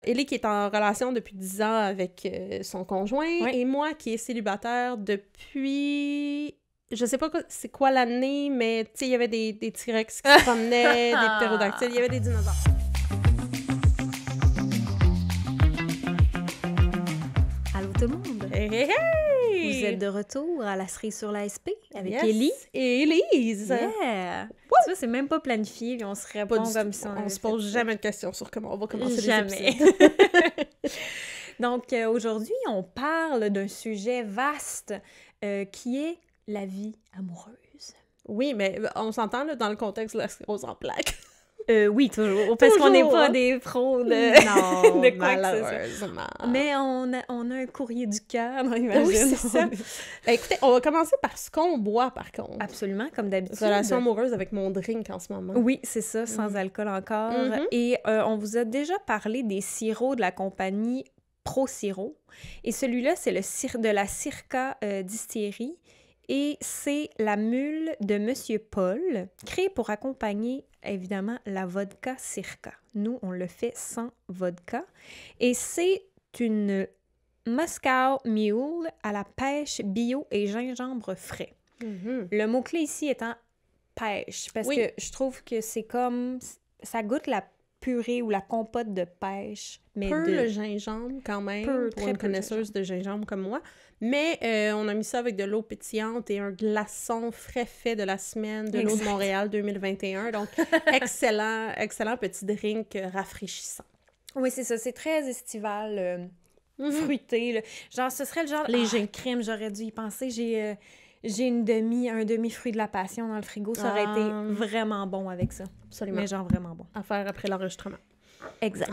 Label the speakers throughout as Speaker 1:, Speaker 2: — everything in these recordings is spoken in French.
Speaker 1: Ellie qui est en relation depuis 10 ans avec son conjoint, et moi qui est célibataire depuis... Je sais pas c'est quoi l'année, mais tu sais, il y avait des T-Rex qui se promenaient, des ptérodactyles, il y avait des dinosaures.
Speaker 2: Allô tout le monde!
Speaker 1: Hey, hey, hey!
Speaker 2: Vous êtes de retour à la cerise sur la SP avec
Speaker 1: Yes.
Speaker 2: Ellie
Speaker 1: Et Élise!
Speaker 2: Yeah! Tu vois, c'est même pas planifié, puis on se répond comme ça.
Speaker 1: On se pose jamais de questions sur comment on va commencer
Speaker 2: jamais.
Speaker 1: les épisodes.
Speaker 2: Donc, aujourd'hui, on parle d'un sujet vaste qui est la vie amoureuse.
Speaker 1: Oui, mais on s'entend là, dans le contexte de la sclérose en plaques.
Speaker 2: Oui, toujours. Parce qu'on n'est pas des pros
Speaker 1: Non,
Speaker 2: de quoi que
Speaker 1: malheureusement.
Speaker 2: Mais on a un courrier du cœur, on imagine.
Speaker 1: Oui, c'est ça. Ben, écoutez, on va commencer par ce qu'on boit, par contre.
Speaker 2: Absolument, comme d'habitude.
Speaker 1: Relation amoureuse avec mon drink en ce moment.
Speaker 2: Oui, c'est ça, sans alcool encore. Et on vous a déjà parlé des sirops de la compagnie Pro-Sirop. Et celui-là, c'est de la Circa Distillerie. Et c'est la mule de Monsieur Paul, créée pour accompagner, évidemment, la vodka Circa. Nous, on le fait sans vodka. Et c'est une Moscow Mule à la pêche bio et gingembre frais. Le mot-clé ici étant pêche, parce que je trouve que c'est comme... Ça goûte la purée ou la compote de pêche. Mais
Speaker 1: le gingembre, quand même, pour une connaisseuse de gingembre comme moi. Mais on a mis ça avec de l'eau pétillante et un glaçon frais fait de la semaine de l'eau de Montréal 2021. Donc, excellent petit drink rafraîchissant.
Speaker 2: Oui, c'est ça. C'est très estival, fruité. Là. Genre, ce serait le genre...
Speaker 1: Léger.
Speaker 2: Crème, j'aurais dû y penser. J'ai un demi-fruit de la passion dans le frigo. Ça aurait été vraiment bon avec ça.
Speaker 1: Absolument.
Speaker 2: Mais genre vraiment bon.
Speaker 1: À faire après l'enregistrement.
Speaker 2: Exact.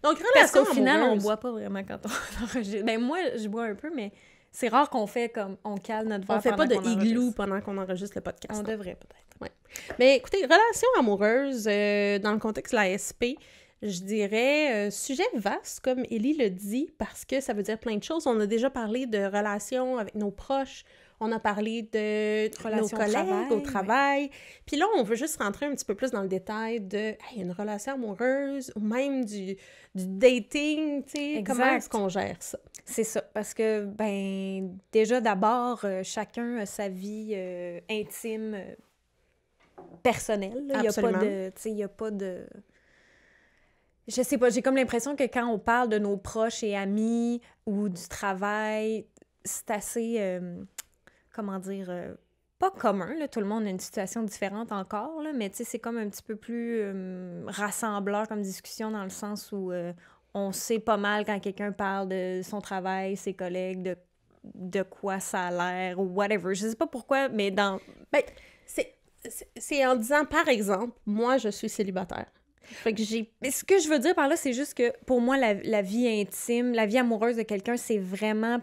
Speaker 1: Donc,
Speaker 2: parce
Speaker 1: relation
Speaker 2: qu'au final,
Speaker 1: amoureuse.
Speaker 2: on boit pas vraiment quand on enregistre. Ben moi, je bois un peu, mais c'est rare qu'on fait comme... On cale notre verre.
Speaker 1: On fait pas de
Speaker 2: qu'on
Speaker 1: igloo
Speaker 2: enregistre.
Speaker 1: pendant qu'on enregistre le podcast.
Speaker 2: On devrait peut-être.
Speaker 1: Ouais. Mais écoutez, relation amoureuse, dans le contexte de la SP, je dirais sujet vaste, comme Ellie le dit, parce que ça veut dire plein de choses. On a déjà parlé de relations avec nos proches, on a parlé de
Speaker 2: Relations
Speaker 1: nos collègues au travail.
Speaker 2: ouais.
Speaker 1: Puis là, on veut juste rentrer un petit peu plus dans le détail de une relation amoureuse ou même du dating, tu sais, comment est-ce qu'on gère ça?
Speaker 2: C'est ça, parce que, ben, déjà d'abord, chacun a sa vie intime, personnelle. Il n'y a pas de... Tu sais, il n'y a pas de... Je sais pas, j'ai comme l'impression que quand on parle de nos proches et amis ou du travail, c'est assez... comment dire, pas commun, là, tout le monde a une situation différente encore, là, mais tu sais, c'est comme un petit peu plus rassembleur comme discussion dans le sens où on sait pas mal quand quelqu'un parle de son travail, ses collègues, de quoi ça a l'air ou whatever. Je sais pas pourquoi, mais dans...
Speaker 1: Ben, c'est en disant, par exemple, moi, je suis célibataire. Fait que
Speaker 2: Mais ce que je veux dire par là, c'est juste que pour moi, la vie intime, la vie amoureuse de quelqu'un, c'est vraiment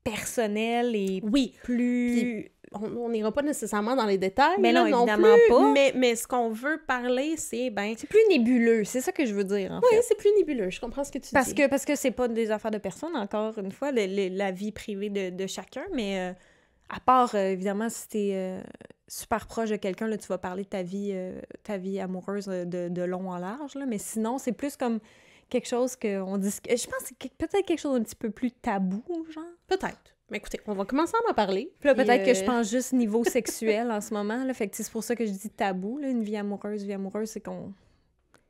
Speaker 2: personnel et plus...
Speaker 1: Puis, on n'ira pas nécessairement dans les détails,
Speaker 2: mais
Speaker 1: là,
Speaker 2: non, évidemment
Speaker 1: plus,
Speaker 2: pas.
Speaker 1: mais ce qu'on veut parler, c'est, ben...
Speaker 2: C'est plus nébuleux, c'est ça que je veux dire, en fait.
Speaker 1: Oui, c'est plus nébuleux, je comprends ce que tu dis.
Speaker 2: Parce que c'est pas des affaires de personne, encore une fois, la vie privée de chacun, mais à part, évidemment, si t'es super proche de quelqu'un, là, tu vas parler de ta vie amoureuse de long en large, là, mais sinon, c'est plus comme quelque chose qu'on dit... Je pense que c'est peut-être quelque chose d'un petit peu plus tabou, genre.
Speaker 1: Peut-être. Mais écoutez, on va commencer à en parler.
Speaker 2: Puis là, peut-être que je pense juste niveau sexuel en ce moment, là, fait que c'est pour ça que je dis tabou, là, une vie amoureuse, c'est qu'on...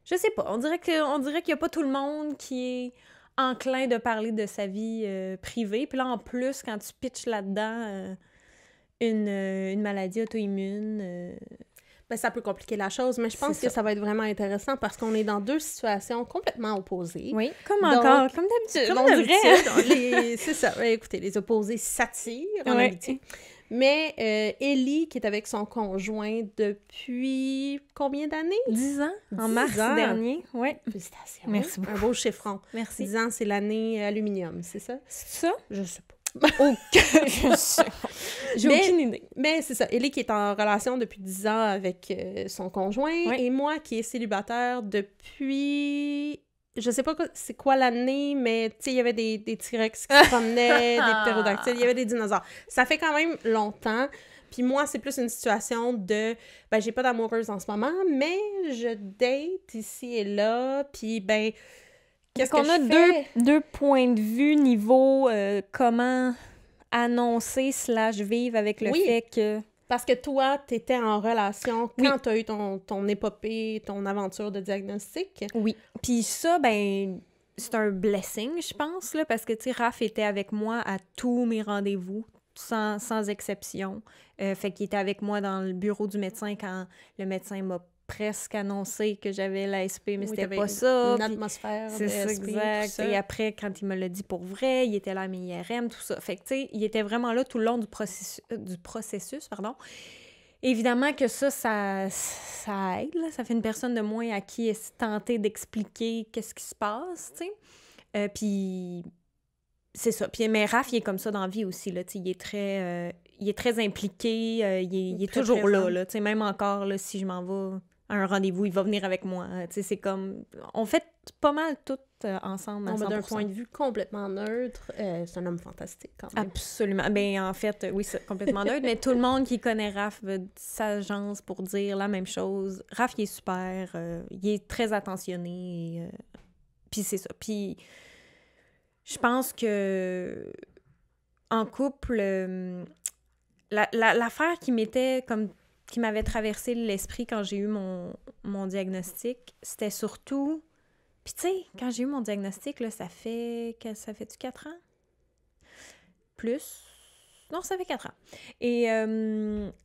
Speaker 2: Je sais pas, on dirait qu'il y a pas tout le monde qui est enclin de parler de sa vie privée. Puis là, en plus, quand tu pitches là-dedans une maladie auto-immune...
Speaker 1: Ben, ça peut compliquer la chose, mais je pense que ça va être vraiment intéressant parce qu'on est dans deux situations complètement opposées.
Speaker 2: Oui, comme d'habitude,
Speaker 1: on dirait. C'est ça. Écoutez, les opposés s'attirent en amitié. Mais Ellie, qui est avec son conjoint depuis combien d'années?
Speaker 2: 10 ans, en mars dernier. Oui.
Speaker 1: Félicitations.
Speaker 2: Merci beaucoup.
Speaker 1: Un beau chiffron.
Speaker 2: Merci.
Speaker 1: 10 ans, c'est l'année aluminium, c'est ça?
Speaker 2: C'est ça?
Speaker 1: Je sais pas.
Speaker 2: J'ai aucune idée.
Speaker 1: Mais c'est ça. Ellie qui est en relation depuis 10 ans avec son conjoint et moi qui est célibataire depuis... Je sais pas c'est quoi l'année, mais tu sais, il y avait des T-Rex qui se promenaient, des ptérodactyles, il y avait des dinosaures. Ça fait quand même longtemps. Puis moi, c'est plus une situation de... Ben, j'ai pas d'amoureuse en ce moment, mais je date ici et là. Puis ben... qu'est-ce
Speaker 2: qu'on
Speaker 1: que
Speaker 2: a
Speaker 1: je fais?
Speaker 2: deux points de vue niveau comment annoncer / vivre avec le fait que...
Speaker 1: Parce que toi, t'étais en relation quand t'as eu ton épopée, ton aventure de diagnostic.
Speaker 2: Oui. Puis ça, ben, c'est un blessing, je pense, là, parce que, tu sais, Raph était avec moi à tous mes rendez-vous, sans exception. Fait qu'il était avec moi dans le bureau du médecin quand le médecin m'a presque annoncé que j'avais l'ASP, mais c'était pas ça.
Speaker 1: Une atmosphère
Speaker 2: c'est ça,
Speaker 1: SP,
Speaker 2: exact.
Speaker 1: tout ça.
Speaker 2: Et après, quand il me l'a dit pour vrai, il était là à mes IRM, tout ça. Fait que, tu sais, il était vraiment là tout le long du processus, pardon. Évidemment que ça aide, là. Ça fait une personne de moins à qui tenter d'expliquer qu'est-ce qui se passe, tu sais. Puis c'est ça. Puis, mais Raph, il est comme ça dans la vie aussi, là, tu sais. Il est très impliqué, il est toujours présent. Là, tu sais. Même encore, là, si je m'en vais à un rendez-vous, il va venir avec moi. Tu sais, c'est comme... On fait pas mal tout ensemble à 100%.
Speaker 1: D'un point de vue complètement neutre, c'est un homme fantastique quand même.
Speaker 2: Absolument. Ben en fait, oui, c'est complètement neutre, mais tout le monde qui connaît Raph s'agence pour dire la même chose. Raph, il est super, il est très attentionné, puis c'est ça. Puis je pense que en couple, l'affaire qui m'avait traversé l'esprit quand j'ai eu mon diagnostic, c'était surtout... Puis tu sais, quand j'ai eu mon diagnostic, là, ça fait-tu 4 ans? Plus? Non, ça fait 4 ans. Et,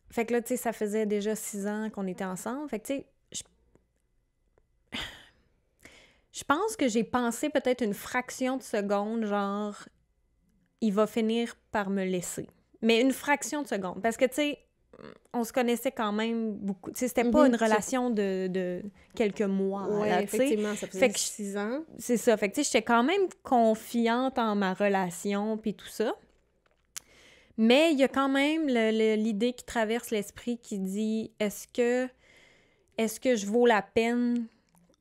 Speaker 2: fait que là, tu sais, ça faisait déjà 6 ans qu'on était ensemble. Fait que, tu sais, je pense que j'ai pensé peut-être une fraction de seconde, genre, il va finir par me laisser. Mais une fraction de seconde. Parce que, tu sais, on se connaissait quand même beaucoup. Tu sais, c'était pas une relation de quelques mois.
Speaker 1: Oui, effectivement, ça faisait 6 ans.
Speaker 2: C'est ça. Fait que, tu sais, j'étais quand même confiante en ma relation puis tout ça. Mais il y a quand même l'idée qui traverse l'esprit qui dit est-ce que je vaux la peine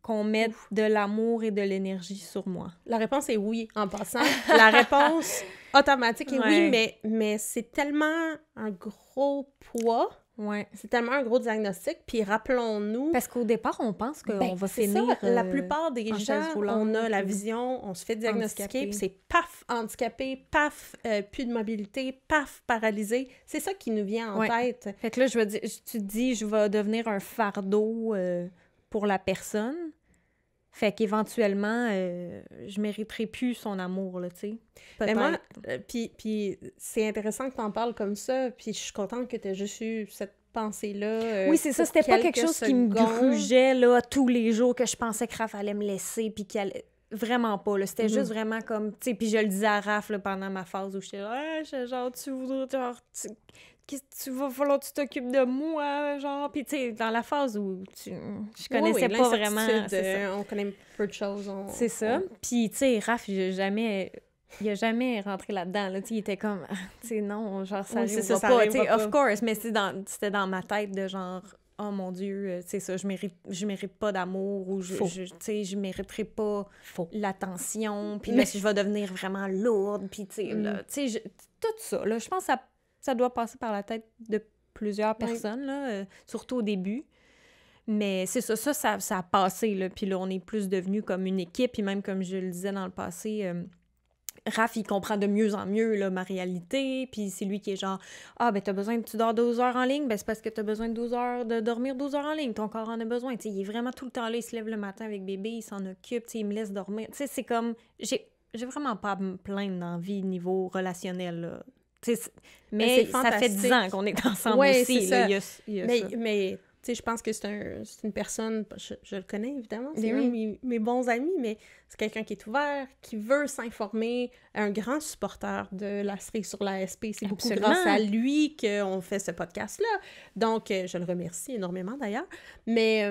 Speaker 2: qu'on mette de l'amour et de l'énergie sur moi?
Speaker 1: La réponse est oui, en passant. La réponse automatique est oui, mais c'est tellement un gros poids.
Speaker 2: Ouais.
Speaker 1: C'est tellement un gros diagnostic. Puis rappelons-nous...
Speaker 2: Parce qu'au départ, on pense qu'on va finir...
Speaker 1: Ça. La plupart des gens, on a la vision, on se fait diagnostiquer, puis c'est paf, handicapé, paf, plus de mobilité, paf, paralysé. C'est ça qui nous vient en tête.
Speaker 2: Fait que là, tu te dis, je vais devenir un fardeau pour la personne. Fait qu'éventuellement, je mériterai plus son amour, là, tu sais.
Speaker 1: Mais moi, puis c'est intéressant que tu en parles comme ça, puis je suis contente que tu aies juste eu cette pensée-là.
Speaker 2: Oui, c'est ça, c'était pas quelque chose qui me grugeait, là, tous les jours, que je pensais que Raph allait me laisser, puis qu'il allait... Vraiment pas, là. C'était juste vraiment comme... Tu sais, puis je le disais à Raph, là, pendant ma phase où j'étais là, genre, tu voudrais... Genre, tu vas falloir que tu t'occupes de moi, genre, puis tu sais, dans la phase où je connaissais pas vraiment...
Speaker 1: on connaît peu de choses.
Speaker 2: C'est ça. Puis, tu sais, Raph, il a jamais rentré là-dedans, là, tu sais, il était comme, tu sais, non, genre, ça arrivera pas, tu sais, of course, mais c'était dans ma tête de genre, oh mon Dieu, tu sais, ça, je mérite pas d'amour, ou tu sais, je mériterai pas l'attention, puis là, si je vais devenir vraiment lourde, puis tu sais, tout ça, là, je pense que ça doit passer par la tête de plusieurs personnes, là, surtout au début. Mais c'est ça a passé, là. Puis là, on est plus devenus comme une équipe. Puis même, comme je le disais dans le passé, Raph, il comprend de mieux en mieux, là, ma réalité. Puis c'est lui qui est genre, « Ah, ben tu dors 12 heures en ligne. Ben c'est parce que t'as besoin de dormir 12 heures en ligne. Ton corps en a besoin. » Tu sais, il est vraiment tout le temps là. Il se lève le matin avec bébé. Il s'en occupe. Tu sais, il me laisse dormir. Tu sais, c'est comme... J'ai vraiment pas à me plaindre dans la vie niveau relationnel, là. Mais ça fait 10 ans qu'on est ensemble aussi. Là, il y a ça.
Speaker 1: Mais tu sais, je pense que c'est une personne, je le connais évidemment, c'est un de mes bons amis, mais c'est quelqu'un qui est ouvert, qui veut s'informer, un grand supporter de la cerise sur l'ASP. C'est beaucoup grâce à lui qu'on fait ce podcast-là. Donc, je le remercie énormément d'ailleurs. Mais...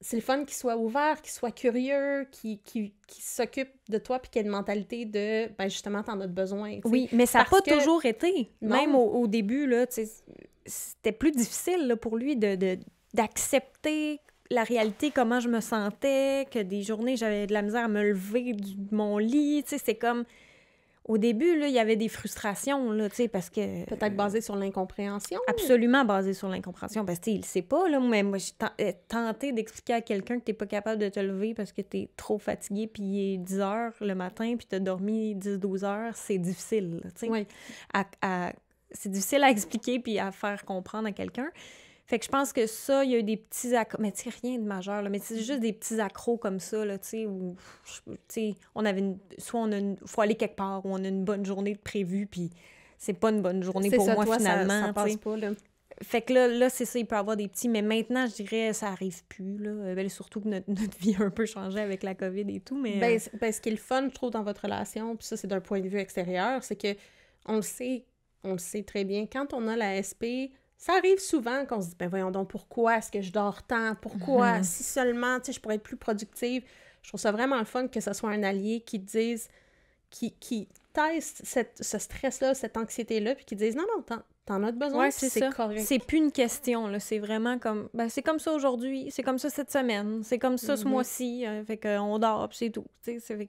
Speaker 1: c'est le fun qu'il soit ouvert, qu'il soit curieux, qu'il s'occupe de toi, puis qu'il ait une mentalité de, ben justement, t'en as besoin. T'sais.
Speaker 2: Oui, mais ça n'a pas toujours été. Non. Même au début, là, c'était plus difficile là, pour lui d'accepter la réalité, comment je me sentais, que des journées, j'avais de la misère à me lever de mon lit. C'est comme... Au début, là, il y avait des frustrations, là, tu sais, parce que...
Speaker 1: Peut-être basé sur l'incompréhension?
Speaker 2: Absolument basé sur l'incompréhension, parce que, il sait pas, là, mais moi, j'ai tenté d'expliquer à quelqu'un que t'es pas capable de te lever parce que t'es trop fatigué, puis il est 10 heures le matin, puis t'as dormi 10-12 heures, c'est difficile, tu sais.
Speaker 1: Oui.
Speaker 2: C'est difficile à expliquer puis à faire comprendre à quelqu'un. Fait que je pense que ça, il y a eu des petits accros, mais tu sais, rien de majeur, là, mais c'est juste des petits accros comme ça, là, tu sais, où, tu sais, on avait faut aller quelque part, où on a une bonne journée de prévue, puis c'est pas une bonne journée pour moi, toi, finalement,
Speaker 1: ça passe pas, là.
Speaker 2: Fait que là, c'est ça, il peut y avoir des petits, mais maintenant, je dirais, ça arrive plus, là. Ben, surtout que notre vie a un peu changé avec la COVID et tout, mais...
Speaker 1: Ben, ce qui est le fun, je trouve, dans votre relation, puis ça, c'est d'un point de vue extérieur, c'est que on le sait très bien, quand on a la SP... Ça arrive souvent qu'on se dit, ben voyons donc, pourquoi est-ce que je dors tant? Pourquoi? Si seulement, tu sais, je pourrais être plus productive. Je trouve ça vraiment le fun que ce soit un allié qui te dise, qui teste ce stress-là, cette anxiété-là, puis qui dise, non, t'en as besoin, c'est correct.
Speaker 2: C'est plus une question, là. C'est vraiment comme, ben c'est comme ça aujourd'hui, c'est comme ça cette semaine, c'est comme ça ce mois-ci, fait qu'on dort, puis c'est tout. Tu sais,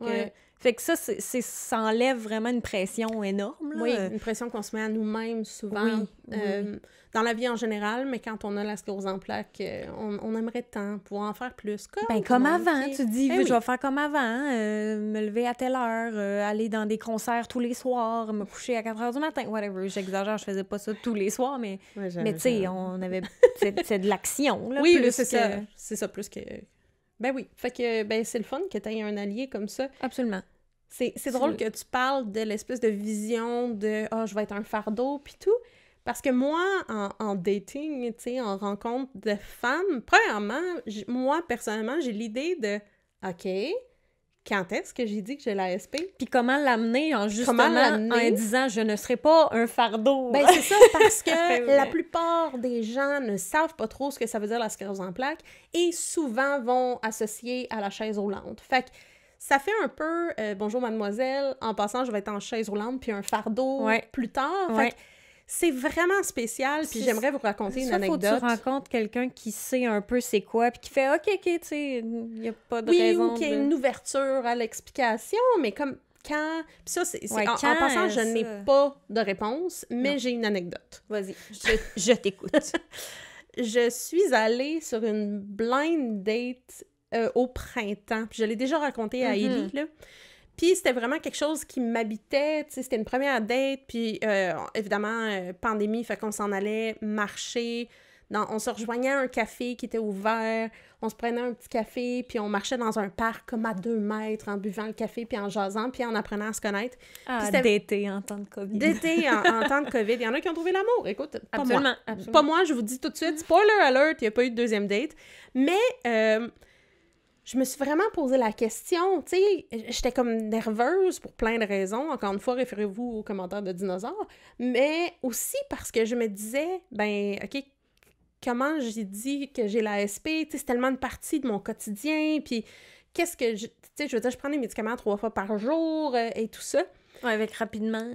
Speaker 2: fait que ça, ça enlève vraiment une pression énorme, là.
Speaker 1: Oui, une pression qu'on se met à nous-mêmes souvent. Oui. Dans la vie en général, mais quand on a la sclérose en plaques, on aimerait tant pouvoir en faire plus.
Speaker 2: Comme avant, tu dis, je vais faire comme avant, me lever à telle heure, aller dans des concerts tous les soirs, me coucher à 4 heures du matin, whatever, j'exagère, je faisais pas ça tous les soirs, mais tu sais, on avait, c'est de l'action, là.
Speaker 1: Oui, c'est ça. C'est ça, plus que... Ben oui, fait que c'est le fun que tu aies un allié comme ça.
Speaker 2: Absolument.
Speaker 1: C'est drôle que tu parles de l'espèce de vision de « je vais être un fardeau » puis tout. Parce que moi, en dating, tu sais, en rencontre de femmes, premièrement, moi, personnellement, j'ai l'idée de « OK, quand est-ce que j'ai dit que j'ai la SP? »
Speaker 2: Puis comment l'amener en disant « Je ne serai pas un fardeau. »
Speaker 1: Ben c'est ça, parce que la plupart des gens ne savent pas trop ce que ça veut dire la sclérose en plaques et souvent vont associer à la chaise roulante. Fait que ça fait un peu bonjour mademoiselle, en passant, je vais être en chaise roulante puis un fardeau plus tard. Fait que c'est vraiment spécial, puis j'aimerais vous raconter une anecdote.
Speaker 2: Faut que tu rencontres quelqu'un qui sait un peu c'est quoi, puis qui fait « OK, tu sais, il n'y a pas de raison. »
Speaker 1: Oui, ou qui a une ouverture à l'explication, mais comme quand... Puis ça, en passant, je n'ai pas de réponse, mais j'ai une anecdote.
Speaker 2: Vas-y, je t'écoute.
Speaker 1: Je suis allée sur une blind date au printemps, puis je l'ai déjà raconté à Ellie, là. Puis c'était vraiment quelque chose qui m'habitait, tu sais, c'était une première date, puis évidemment, pandémie, fait qu'on s'en allait marcher, on se rejoignait à un café qui était ouvert, on se prenait un petit café, puis on marchait dans un parc comme à 2 mètres en buvant le café, puis en jasant, puis en apprenant à se connaître.
Speaker 2: D'été en temps de COVID.
Speaker 1: D'été en temps de COVID. Il y en a qui ont trouvé l'amour, écoute, pas moi.
Speaker 2: Absolument.
Speaker 1: Pas moi, je vous dis tout de suite, spoiler alert, il n'y a pas eu de deuxième date, mais... je me suis vraiment posé la question, tu sais, j'étais comme nerveuse pour plein de raisons, encore une fois, référez-vous aux commentaires de dinosaures, mais aussi parce que je me disais, ben, OK, comment j'ai dit que j'ai la SP, tu sais, c'est tellement une partie de mon quotidien, puis qu'est-ce que, tu sais, je veux dire, je prends des médicaments 3 fois par jour et tout ça.
Speaker 2: Ouais, avec rapidement.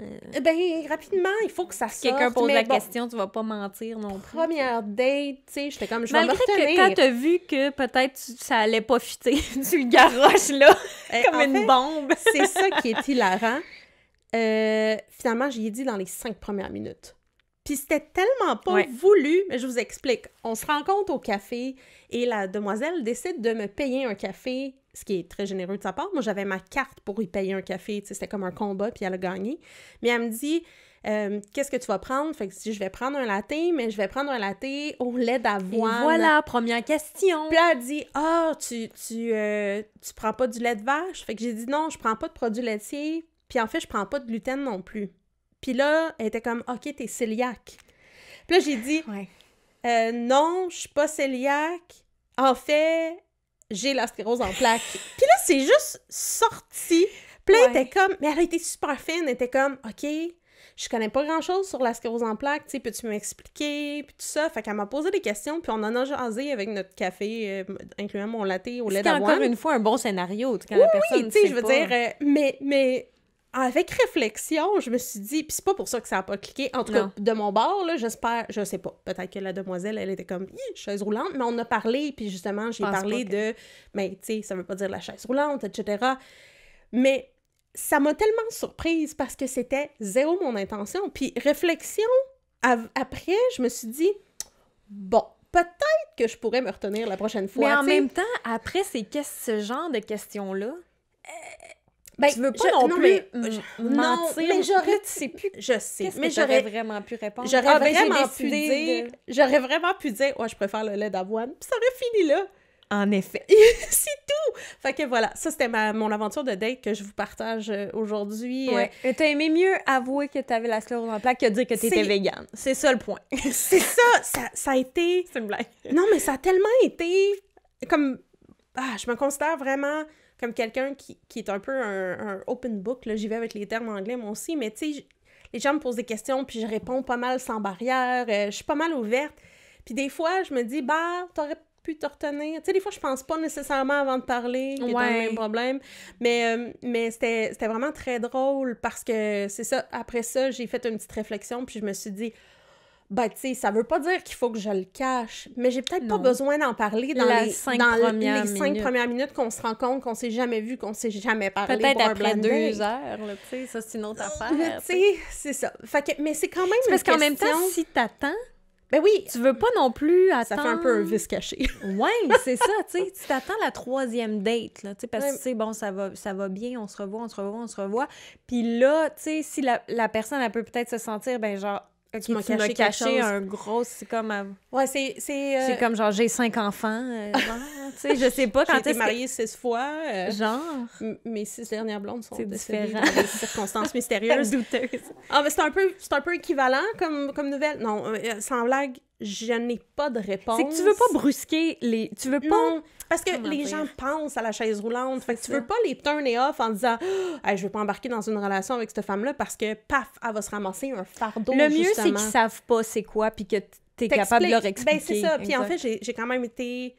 Speaker 1: Rapidement, il faut que ça sorte.
Speaker 2: Si quelqu'un pose la question, tu vas pas mentir non plus.
Speaker 1: Première date, tu sais, j'étais comme, je vais me retenir.
Speaker 2: Malgré que quand t'as vu que peut-être ça allait pas fitter, tu le garoches là, comme une bombe.
Speaker 1: C'est ça qui est hilarant. Finalement, j'y ai dit dans les 5 premières minutes. Puis c'était tellement pas voulu, mais je vous explique. On se rencontre au café et la demoiselle décide de me payer un café, ce qui est très généreux de sa part. Moi, j'avais ma carte pour y payer un café, tu sais, c'était comme un combat, puis elle a gagné. Mais elle me dit, qu'est-ce que tu vas prendre? Fait que je vais prendre un latte, mais je vais prendre un latte au lait d'avoine.
Speaker 2: Et voilà, première question.
Speaker 1: Puis là, elle dit, tu prends pas du lait de vache? Fait que j'ai dit, non, je prends pas de produits laitiers, puis en fait, je prends pas de gluten non plus. Puis là, elle était comme, OK, t'es cœliaque. Puis là, j'ai dit, non, je suis pas cœliaque. En fait, j'ai la sclérose en plaques. Puis là, c'est juste sorti. Puis là, elle était comme, mais elle a été super fine. Elle était comme, OK, je connais pas grand-chose sur la sclérose en plaques. Tu sais, peux-tu m'expliquer? Puis tout ça. Fait qu'elle m'a posé des questions. Puis on en a jasé avec notre café, incluant mon latte au lait d'avoine.
Speaker 2: C'est encore une fois un bon scénario. Quand la personne
Speaker 1: tu sais, je veux dire, mais avec réflexion, je me suis dit, puis c'est pas pour ça que ça a pas cliqué, en tout cas, de mon bord, là, j'espère, je sais pas, peut-être que la demoiselle, elle était comme, chaise roulante, mais on a parlé, puis justement, j'ai parlé de, mais tu sais, ça veut pas dire la chaise roulante, etc. Mais ça m'a tellement surprise parce que c'était zéro mon intention. Puis réflexion, après, je me suis dit, bon, peut-être que je pourrais me retenir la prochaine fois.
Speaker 2: Mais en même temps, après ce genre de questions-là,
Speaker 1: tu veux pas non plus mentir.
Speaker 2: Non, mais j'aurais... Tu sais plus.
Speaker 1: Je sais,
Speaker 2: mais j'aurais vraiment pu répondre.
Speaker 1: J'aurais vraiment pu dire, ouais, je préfère le lait d'avoine. Puis ça aurait fini là.
Speaker 2: En effet.
Speaker 1: C'est tout! Fait que voilà, ça c'était mon aventure de date que je vous partage aujourd'hui.
Speaker 2: Ouais. T'as aimé mieux avouer que t'avais la sclérose en plaques que dire que t'étais végane. C'est ça le point.
Speaker 1: C'est ça a été...
Speaker 2: C'est une blague.
Speaker 1: Non, mais ça a tellement été comme... je me considère vraiment comme quelqu'un qui est un peu un open book, là. J'y vais avec les termes anglais, moi aussi, mais tu sais, les gens me posent des questions, puis je réponds pas mal sans barrière, je suis pas mal ouverte. Puis des fois, je me dis, t'aurais pu te retenir. Tu sais, des fois, je pense pas nécessairement avant de parler, qui est un même problème. Mais c'était vraiment très drôle parce que, c'est ça, après ça, j'ai fait une petite réflexion puis je me suis dit, tu sais, ça veut pas dire qu'il faut que je le cache, mais j'ai peut-être pas besoin d'en parler dans les 5 premières minutes qu'on se rend compte qu'on s'est jamais vu, qu'on s'est jamais parlé.
Speaker 2: Peut-être après 2 heures, tu sais, ça, c'est une autre affaire.
Speaker 1: Tu sais, c'est ça. Fait que, mais c'est quand même
Speaker 2: parce qu'en même temps, si t'attends,
Speaker 1: ben oui!
Speaker 2: Tu veux pas non plus attendre...
Speaker 1: Ça fait un peu un vice caché.
Speaker 2: Ouais, c'est ça, tu sais. Tu t'attends la 3e date, là, tu sais, parce que, tu sais, bon, ça va bien, on se revoit. Puis là, tu sais, si la personne, elle peut peut-être se sentir, ben genre, okay, tu m'as caché un gros... C'est comme...
Speaker 1: Ouais, c'est...
Speaker 2: C'est comme, genre, j'ai 5 enfants, tu sais, je sais pas quand
Speaker 1: j'ai été mariée 6 fois.
Speaker 2: Genre...
Speaker 1: Mes 6 dernières blondes sont
Speaker 2: différent.
Speaker 1: Dans des circonstances mystérieuses.
Speaker 2: Douteuses.
Speaker 1: Mais c'est un peu équivalent comme nouvelle. Non, sans blague, je n'ai pas de réponse.
Speaker 2: C'est que tu veux pas brusquer les... Tu veux pas...
Speaker 1: Non, parce que les gens pensent à la chaise roulante. Fait que tu veux pas les turn off en disant « je veux pas embarquer dans une relation avec cette femme-là parce que, paf, elle va se ramasser un fardeau,
Speaker 2: Le mieux, c'est qu'ils savent pas c'est quoi puis que t'es capable de leur expliquer.
Speaker 1: Ben, c'est ça. Puis en fait, j'ai quand même été...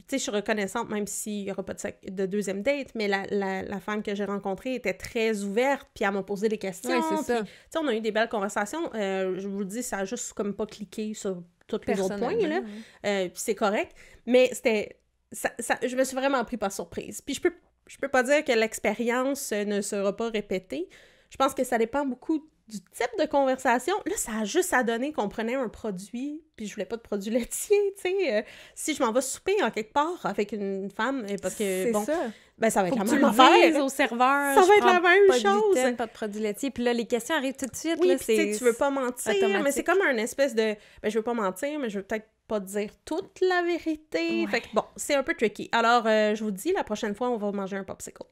Speaker 1: Tu sais, je suis reconnaissante, même s'il n'y aura pas de deuxième date, mais la femme que j'ai rencontrée était très ouverte, puis elle m'a posé des questions.
Speaker 2: Oui, c'est ça.
Speaker 1: Tu sais, on a eu des belles conversations. Je vous le dis, ça a juste comme pas cliqué sur tous les autres points, là. Puis c'est correct. Mais c'était... je me suis vraiment pris par surprise. Puis je peux pas dire que l'expérience ne sera pas répétée. Je pense que ça dépend beaucoup du type de conversation. Là, ça a juste à donner qu'on prenait un produit, puis je voulais pas de produit laitier, tu sais. Si je m'en vais souper en quelque part avec une femme, parce que,
Speaker 2: c'est
Speaker 1: bon,
Speaker 2: ça.
Speaker 1: Ben ça va être la
Speaker 2: même
Speaker 1: affaire.
Speaker 2: Au serveur,
Speaker 1: ça va être la même
Speaker 2: pas
Speaker 1: chose.
Speaker 2: De gluten, pas de produit laitier. Puis là, les questions arrivent tout de suite.
Speaker 1: Oui,
Speaker 2: là,
Speaker 1: puis tu veux pas mentir,
Speaker 2: automatique.
Speaker 1: mais c'est comme un espèce de... Ben, je veux pas mentir, mais je veux peut-être pas dire toute la vérité. Ouais. Fait que, bon, c'est un peu tricky. Alors, je vous dis, la prochaine fois, on va manger un popsicle.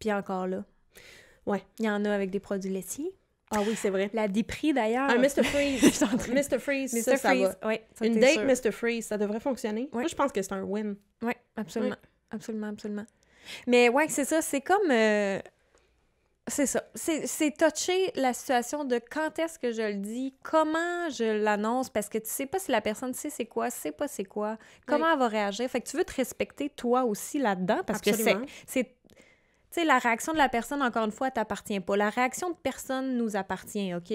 Speaker 2: Puis encore là.
Speaker 1: Ouais.
Speaker 2: Il y en a avec des produits laitiers.
Speaker 1: Ah oui, c'est vrai.
Speaker 2: La Dipri, d'ailleurs.
Speaker 1: Un Mr. Freeze. Mr. Freeze, ça va.
Speaker 2: Ouais,
Speaker 1: une date Mr. Freeze, ça devrait fonctionner. Ouais. Moi, je pense que c'est un win.
Speaker 2: Oui, absolument. Ouais. Absolument. Mais ouais, c'est ça. C'est comme... C'est ça. C'est toucher la situation de quand est-ce que je le dis, comment je l'annonce, parce que tu sais pas si la personne sait c'est quoi, sait pas c'est quoi, comment elle va réagir. Fait que tu veux te respecter toi aussi là-dedans, parce
Speaker 1: absolument.
Speaker 2: Que c'est tu sais, la réaction de la personne, encore une fois, elle t'appartient pas. La réaction de personne nous appartient, OK?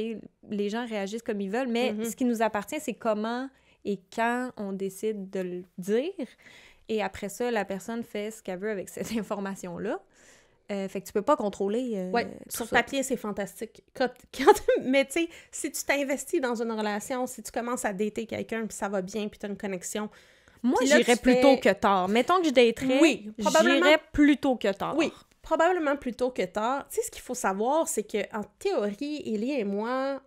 Speaker 2: Les gens réagissent comme ils veulent, mais ce qui nous appartient, c'est comment et quand on décide de le dire. Et après ça, la personne fait ce qu'elle veut avec cette information-là. Fait que tu peux pas contrôler
Speaker 1: sur papier, c'est fantastique. Mais tu sais, si tu t'investis dans une relation, si tu commences à dater quelqu'un, puis ça va bien, puis tu as une connexion...
Speaker 2: Moi, j'irais plutôt que tard. Mettons que je daterais, j'irais plutôt que tard.
Speaker 1: Oui, probablement plus tôt que tard. Tu sais, ce qu'il faut savoir, c'est qu'en théorie, Élie et moi,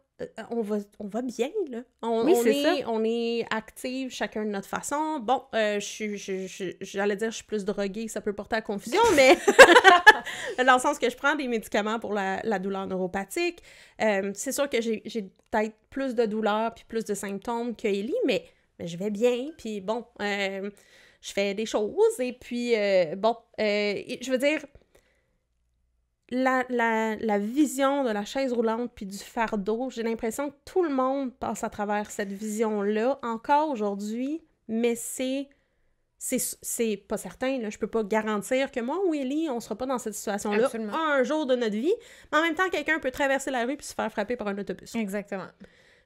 Speaker 1: on va bien, là. On est actifs chacun de notre façon. Bon, j'allais dire je suis plus droguée, ça peut porter à confusion, mais dans le sens que je prends des médicaments pour la douleur neuropathique. C'est sûr que j'ai peut-être plus de douleurs puis plus de symptômes que Élie, mais je vais bien, puis bon, je fais des choses, et puis, je veux dire... La vision de la chaise roulante puis du fardeau, j'ai l'impression que tout le monde passe à travers cette vision-là, encore aujourd'hui, mais c'est pas certain, là. Je peux pas garantir que moi ou Élie, on sera pas dans cette situation-là un jour de notre vie, mais en même temps, quelqu'un peut traverser la rue puis se faire frapper par un autobus.
Speaker 2: Exactement.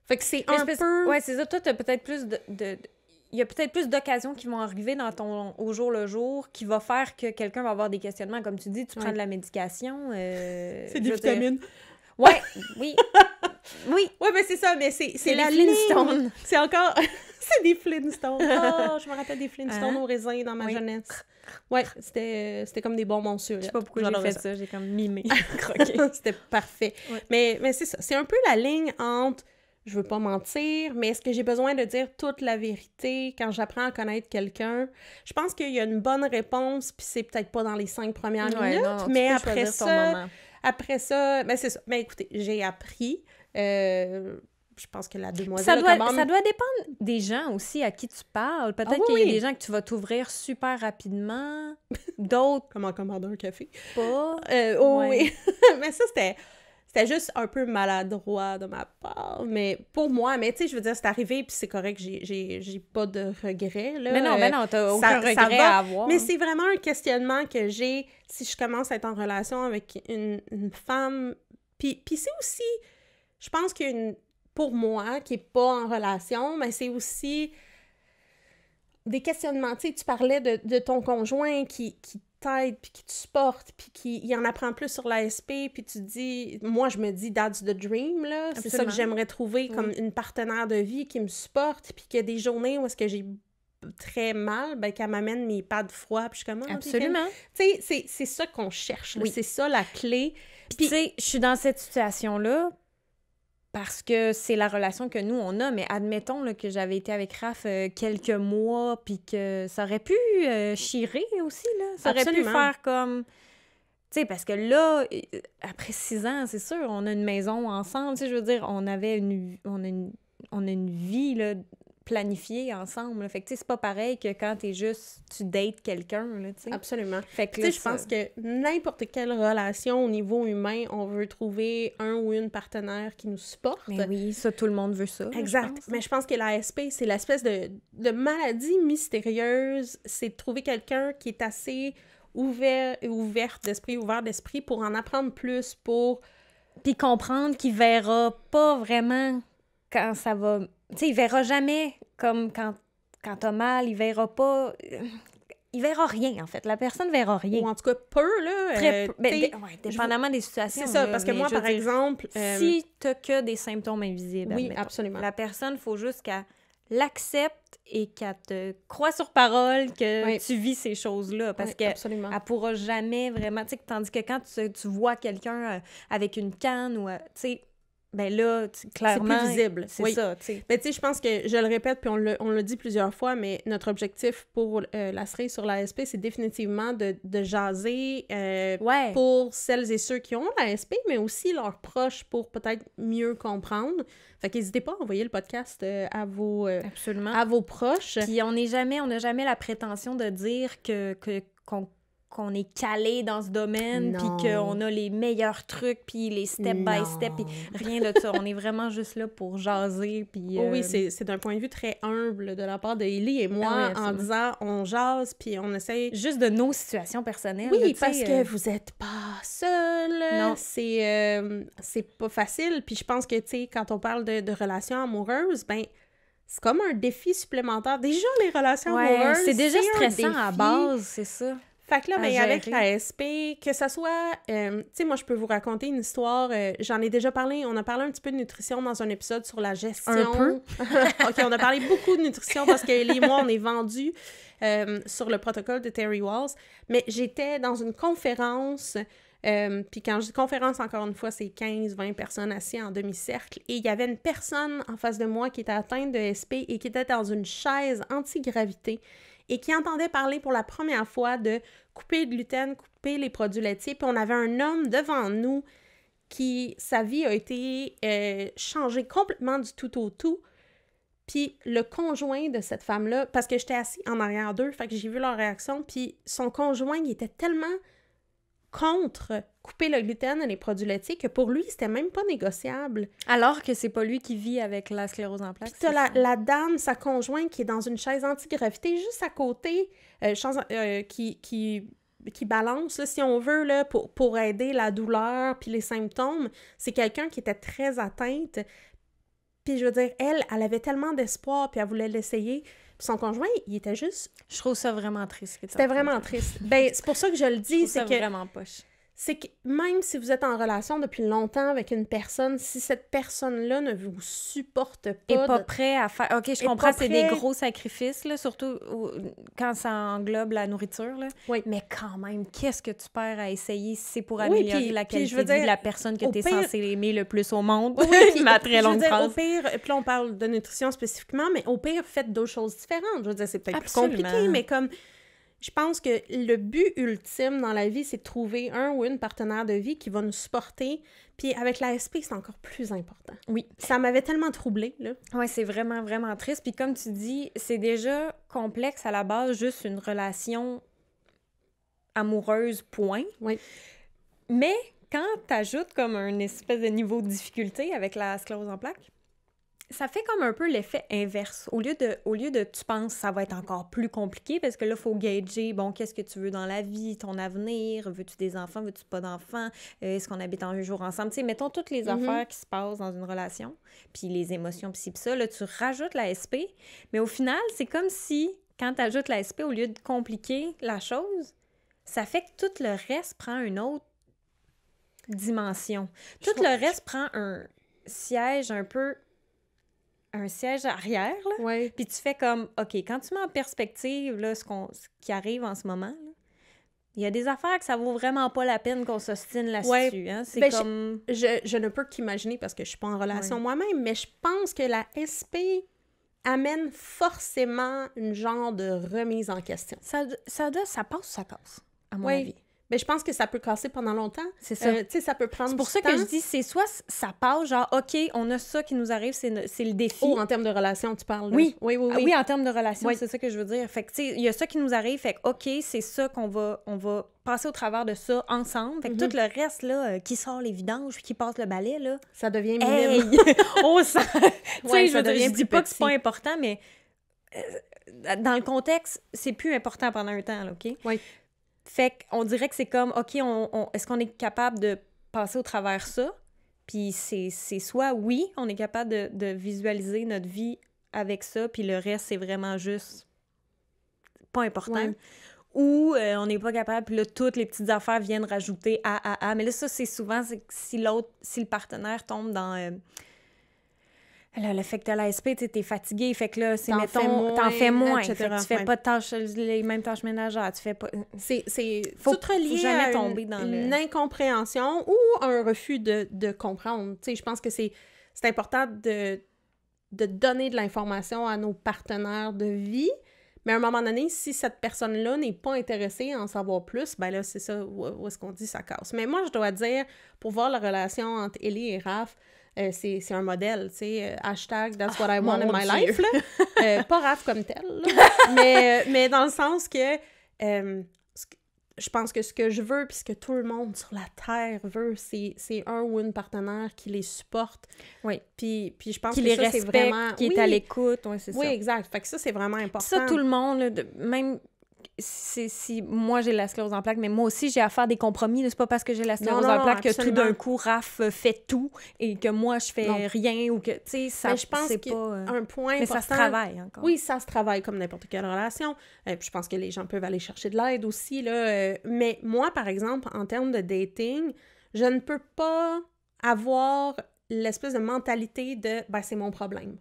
Speaker 1: Fait que c'est un peu...
Speaker 2: Ouais, c'est ça. Toi, t'as peut-être plus il y a peut-être plus d'occasions qui vont arriver au jour le jour qui va faire que quelqu'un va avoir des questionnements. Comme tu dis, tu prends de la médication.
Speaker 1: C'est des vitamines.
Speaker 2: Ouais, oui. Oui.
Speaker 1: Ouais, mais c'est ça, mais c'est
Speaker 2: la Flintstones.
Speaker 1: C'est encore... c'est des Flintstones. Oh, je me rappelle des Flintstones au raisin dans ma jeunesse. Ouais, c'était comme des bonbons sûrs.
Speaker 2: Je sais pas pourquoi j'ai fait ça. J'ai comme mimé, croqué.
Speaker 1: C'était parfait. Ouais. Mais c'est ça. C'est un peu la ligne entre... Je veux pas mentir, mais est-ce que j'ai besoin de dire toute la vérité quand j'apprends à connaître quelqu'un? Je pense qu'il y a une bonne réponse, puis c'est peut-être pas dans les 5 premières minutes, non, mais après ça, ben c'est ça. Mais écoutez, j'ai appris, je pense que la demoiselle
Speaker 2: ça doit dépendre des gens aussi à qui tu parles. Peut-être qu'il y a des gens que tu vas t'ouvrir super rapidement, d'autres...
Speaker 1: Comment commander un café?
Speaker 2: Pas.
Speaker 1: Oui. Mais ça, C'était juste un peu maladroit de ma part, mais pour moi, mais tu sais, je veux dire, c'est arrivé, puis c'est correct, j'ai pas de regrets, là.
Speaker 2: Mais non, t'as aucun regret à avoir.
Speaker 1: Mais c'est vraiment un questionnement que j'ai si je commence à être en relation avec une femme, puis c'est aussi, je pense pour moi, qui est pas en relation, mais c'est aussi des questionnements, tu sais, tu parlais de ton conjoint qui t'aide, puis qui te supporte, puis qui en apprend plus sur l'ASP, puis tu dis... Moi, je me dis, that's the dream, là. C'est ça que j'aimerais trouver comme une partenaire de vie qui me supporte, puis qu'il y a des journées où est-ce que j'ai très mal, ben qu'elle m'amène mes pads froids, puis je suis comme...
Speaker 2: Absolument.
Speaker 1: Tu sais, c'est ça qu'on cherche, là. C'est ça, la clé.
Speaker 2: Puis, tu sais, je suis dans cette situation-là parce que c'est la relation que nous, on a, mais admettons là, que j'avais été avec Raph quelques mois, puis que ça aurait pu chirer aussi, là. Ça aurait pu faire comme... Tu sais, parce que là, après 6 ans, c'est sûr, on a une maison ensemble, tu sais, je veux dire, on a une vie, là, planifiée ensemble. Fait que, tu sais, c'est pas pareil que quand tu dates quelqu'un, là, tu sais.
Speaker 1: Absolument.
Speaker 2: Fait que
Speaker 1: tu sais, je pense que n'importe quelle relation au niveau humain, on veut trouver un ou une partenaire qui nous supporte.
Speaker 2: Mais oui, ça, tout le monde veut ça.
Speaker 1: Exact. Mais je pense que l'ASP, c'est l'espèce de maladie mystérieuse. C'est de trouver quelqu'un qui est assez ouvert d'esprit pour en apprendre plus, pour...
Speaker 2: Puis comprendre qu'il verra pas vraiment quand ça va... Tu sais, il verra jamais comme quand t'as mal, il verra pas... Il verra rien, en fait. La personne verra rien.
Speaker 1: Ou en tout cas, peu, là.
Speaker 2: Très peu. Dépendamment des situations.
Speaker 1: C'est ça, parce que moi, par exemple...
Speaker 2: Si t'as que des symptômes invisibles,
Speaker 1: oui, absolument.
Speaker 2: La personne, il faut juste qu'elle l'accepte et qu'elle te croit sur parole que tu vis ces choses-là. Parce qu'elle ne pourra jamais vraiment... Tandis que quand tu vois quelqu'un avec une canne ou... tu sais, ben là, clairement...
Speaker 1: C'est plus visible.
Speaker 2: C'est ça, tu sais.
Speaker 1: Mais tu sais, je pense que, je le répète, puis on l'a dit plusieurs fois, mais notre objectif pour la cerise sur l'ASP, c'est définitivement de jaser pour celles et ceux qui ont l'ASP, mais aussi leurs proches pour peut-être mieux comprendre. Fait qu'hésitez pas à envoyer le podcast à vos proches.
Speaker 2: Puis on n'a jamais la prétention de dire qu'on est calé dans ce domaine, puis qu'on a les meilleurs trucs, puis les step-by-step, puis rien de ça. On est vraiment juste là pour jaser, puis...
Speaker 1: Oui, c'est d'un point de vue très humble de la part de Ellie et moi, en disant, on jase, puis on essaie...
Speaker 2: Juste de nos situations personnelles.
Speaker 1: Oui, parce que vous êtes pas seul. Non. C'est pas facile, puis je pense que, tu sais, quand on parle de relations amoureuses, ben... C'est comme un défi supplémentaire. Déjà, les relations amoureuses,
Speaker 2: c'est déjà stressant à base, c'est ça.
Speaker 1: Fait que là, ben, avec l'ASP, que ça soit... tu sais, moi, je peux vous raconter une histoire. J'en ai déjà parlé. On a parlé un petit peu de nutrition dans un épisode sur la gestion.
Speaker 2: Un peu?
Speaker 1: OK, on a parlé beaucoup de nutrition parce qu'Ellie et moi, on est vendus sur le protocole de Terry Walls. Mais j'étais dans une conférence... puis quand je dis conférence, encore une fois, c'est 15-20 personnes assises en demi-cercle. Et il y avait une personne en face de moi qui était atteinte de SP et qui était dans une chaise anti-gravité et qui entendait parler pour la première fois de couper le gluten, couper les produits laitiers. Puis on avait un homme devant nous qui, sa vie a été changée complètement du tout au tout. Puis le conjoint de cette femme-là, parce que j'étais assise en arrière d'eux, fait que j'ai vu leur réaction, puis son conjoint, il était tellement contre couper le gluten et les produits laitiers que pour lui, c'était même pas négociable.
Speaker 2: Alors que c'est pas lui qui vit avec la sclérose en plaques.
Speaker 1: Puis t'as la dame, sa conjointe, qui est dans une chaise anti-gravité juste à côté, qui balance, là, si on veut, là, pour aider la douleur puis les symptômes. C'est quelqu'un qui était très atteinte. Puis je veux dire, elle avait tellement d'espoir, puis elle voulait l'essayer. Puis son conjoint, il était juste...
Speaker 2: Je trouve ça vraiment triste.
Speaker 1: C'était vraiment triste. Ben, c'est pour ça que je le dis, c'est que...
Speaker 2: vraiment poche.
Speaker 1: C'est que même si vous êtes en relation depuis longtemps avec une personne, si cette personne-là ne vous supporte pas...
Speaker 2: Et pas prêt à faire... OK, je comprends, c'est des gros sacrifices, là, surtout quand ça englobe la nourriture, là.
Speaker 1: Oui.
Speaker 2: Mais quand même, qu'est-ce que tu perds à essayer si c'est pour améliorer la qualité de vie de la personne que tu es censée aimer le plus au monde?
Speaker 1: Oui,
Speaker 2: ma très longue phrase.
Speaker 1: Au pire, puis là, on parle de nutrition spécifiquement, mais au pire, faites d'autres choses différentes. Je veux dire, c'est peut-être plus compliqué, mais comme... Je pense que le but ultime dans la vie, c'est de trouver un ou une partenaire de vie qui va nous supporter. Puis avec l'ASP, c'est encore plus important.
Speaker 2: Oui.
Speaker 1: Ça m'avait tellement troublée, là.
Speaker 2: Oui, c'est vraiment, vraiment triste. Puis comme tu dis, c'est déjà complexe à la base, juste une relation amoureuse, point.
Speaker 1: Oui.
Speaker 2: Mais quand tu ajoutes comme un espèce de niveau de difficulté avec la sclérose en plaques, ça fait comme un peu l'effet inverse. Au lieu de tu penses ça va être encore plus compliqué parce que là, il faut gager, bon, qu'est-ce que tu veux dans la vie, ton avenir, veux-tu des enfants, veux-tu pas d'enfants, est-ce qu'on habite un jour ensemble? Tu sais, mettons toutes les affaires qui se passent dans une relation, puis les émotions, puis ci, puis ça, là, tu rajoutes la SP, mais au final, c'est comme si, quand tu ajoutes la SP, au lieu de compliquer la chose, ça fait que tout le reste prend une autre dimension. Tout le reste prend un siège un peu... un siège arrière, là.
Speaker 1: Ouais.
Speaker 2: Puis tu fais comme, OK, quand tu mets en perspective, là, ce qui arrive en ce moment, là, il y a des affaires que ça vaut vraiment pas la peine qu'on s'ostine là-dessus,
Speaker 1: ouais.
Speaker 2: hein. C'est
Speaker 1: ben,
Speaker 2: comme...
Speaker 1: Je ne peux qu'imaginer, parce que je suis pas en relation moi-même, mais je pense que la SP amène forcément une genre de remise en question.
Speaker 2: Ça passe ou ça casse, à mon avis.
Speaker 1: Mais je pense que ça peut casser pendant longtemps.
Speaker 2: C'est ça.
Speaker 1: Tu sais, ça peut prendre du temps.
Speaker 2: C'est pour ça que je dis, c'est soit ça passe, genre, OK, on a ça qui nous arrive, c'est le défi.
Speaker 1: Oh, en termes de relation, tu parles. Là.
Speaker 2: Oui.
Speaker 1: Oui,
Speaker 2: Oui, en termes de relation, c'est ça que je veux dire. Fait que, tu sais, il y a ça qui nous arrive, fait que, OK, c'est ça on va passer au travers de ça ensemble. Fait que tout le reste, là, qui sort les vidanges, puis qui passe le balai, là...
Speaker 1: Ça devient minime.
Speaker 2: On sent... Tu sais, je dis pas que c'est pas
Speaker 1: petit.
Speaker 2: important, mais dans le contexte, c'est plus important pendant un temps, là, OK?
Speaker 1: Oui.
Speaker 2: Fait qu'on dirait que c'est comme, OK, est-ce qu'on est capable de passer au travers ça? Puis c'est soit, oui, on est capable de visualiser notre vie avec ça, puis le reste, c'est vraiment juste pas important. Ouais. Ou on n'est pas capable, puis là, toutes les petites affaires viennent rajouter Mais là, ça, c'est souvent, c'est que si le partenaire tombe dans... Là, le fait que t'as la SP, t'es fatigué, fait que là, c'est, t'en fais moins, etc. Fait que tu fais pas les mêmes tâches ménagères, tu fais pas...
Speaker 1: C'est tout relié
Speaker 2: jamais
Speaker 1: à
Speaker 2: tomber dans
Speaker 1: une incompréhension ou un refus de comprendre. Tu sais, je pense que c'est important de donner de l'information à nos partenaires de vie, mais à un moment donné, si cette personne-là n'est pas intéressée à en savoir plus, ben là, c'est ça, où est-ce qu'on dit ça casse. Mais moi, je dois dire, pour voir la relation entre Ellie et Raph, c'est un modèle, tu sais, hashtag That's what I want in my life, là. Pas Raph comme tel, là, mais dans le sens que je pense que ce que je veux, puis ce que tout le monde sur la Terre veut, c'est un ou une partenaire qui les supporte.
Speaker 2: Oui.
Speaker 1: Puis je pense
Speaker 2: qui
Speaker 1: que
Speaker 2: les
Speaker 1: ça,
Speaker 2: respecte,
Speaker 1: c'est vraiment...
Speaker 2: qui est à l'écoute, oui, c'est ça.
Speaker 1: Oui, exact. Fait que ça, c'est vraiment important.
Speaker 2: Ça, tout le monde, là, même... Si moi j'ai la sclérose en plaques, mais moi aussi j'ai à faire des compromis. C'est pas parce que j'ai la sclérose en plaques que tout d'un coup Raph fait tout et que moi je fais rien ou que tu sais ça.
Speaker 1: Mais je pense
Speaker 2: c'est
Speaker 1: qu'il
Speaker 2: pas
Speaker 1: un point
Speaker 2: mais
Speaker 1: important,
Speaker 2: ça se travaille encore.
Speaker 1: Oui, ça se travaille comme n'importe quelle relation. Puis je pense que les gens peuvent aller chercher de l'aide aussi là. Mais moi par exemple en termes de dating, je ne peux pas avoir l'espèce de mentalité de ben c'est mon problème.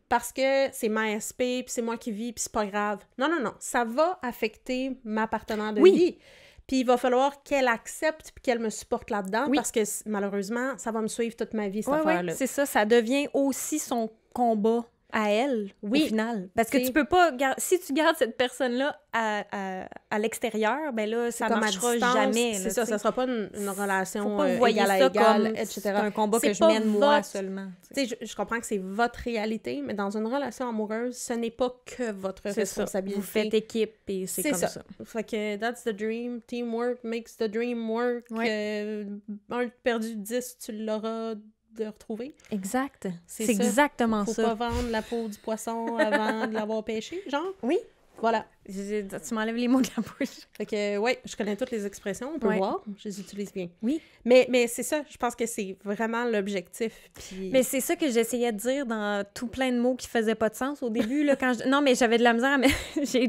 Speaker 1: Parce que c'est ma SP, puis c'est moi qui vis, puis c'est pas grave. Non, ça va affecter ma partenaire de vie. Puis il va falloir qu'elle accepte puis qu'elle me supporte là-dedans, parce que malheureusement, ça va me suivre toute ma vie, cette affaire-là.
Speaker 2: Oui, c'est ça, ça devient aussi son combat à elle, au final. Parce que tu peux pas... Si tu gardes cette personne-là à l'extérieur, ben là, ça marchera jamais.
Speaker 1: C'est ça, ça sera pas une relation
Speaker 2: égal à égal, etc. C'est un combat que je mène moi seulement.
Speaker 1: Tu sais, je comprends que c'est votre réalité, mais dans une relation amoureuse, ce n'est pas que votre responsabilité.
Speaker 2: Vous faites équipe et c'est comme ça.
Speaker 1: Fait que that's the dream. Teamwork makes the dream work. Un perdu 10, tu l'auras de retrouver.
Speaker 2: Exact. C'est exactement ça.
Speaker 1: Faut pas vendre la peau du poisson avant de l'avoir pêché, genre?
Speaker 2: Oui.
Speaker 1: Voilà.
Speaker 2: Tu m'enlèves les mots de la bouche.
Speaker 1: Fait que, ouais, je connais toutes les expressions, on peut voir. Je les utilise bien.
Speaker 2: Oui.
Speaker 1: Mais c'est ça, je pense que c'est vraiment l'objectif. Puis...
Speaker 2: Mais c'est ça que j'essayais de dire dans tout plein de mots qui faisaient pas de sens au début. Là, quand Non, mais j'avais de la misère à mettre...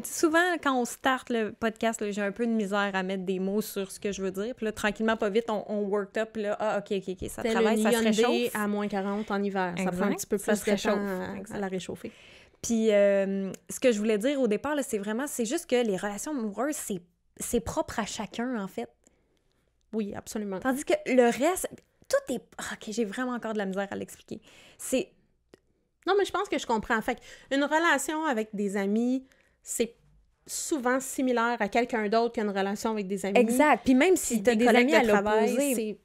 Speaker 2: Souvent, quand on start le podcast, là, j'ai un peu de misère à mettre des mots sur ce que je veux dire. Puis là, tranquillement, pas vite, on worked up. Là, OK, ça travaille, ça se réchauffe.
Speaker 1: à moins 40 en hiver. Exact. Ça prend un petit peu plus de temps à la réchauffer.
Speaker 2: Puis, ce que je voulais dire au départ, là, c'est juste que les relations amoureuses, c'est propre à chacun, en fait.
Speaker 1: Oui, absolument.
Speaker 2: Tandis que le reste, tout est... OK, j'ai vraiment encore de la misère à l'expliquer. C'est...
Speaker 1: Non, mais je pense que je comprends. Fait une relation avec des amis, c'est souvent similaire à quelqu'un d'autre qu'une relation avec des amis.
Speaker 2: Exact. Puis même si tu as des amis à l'opposé,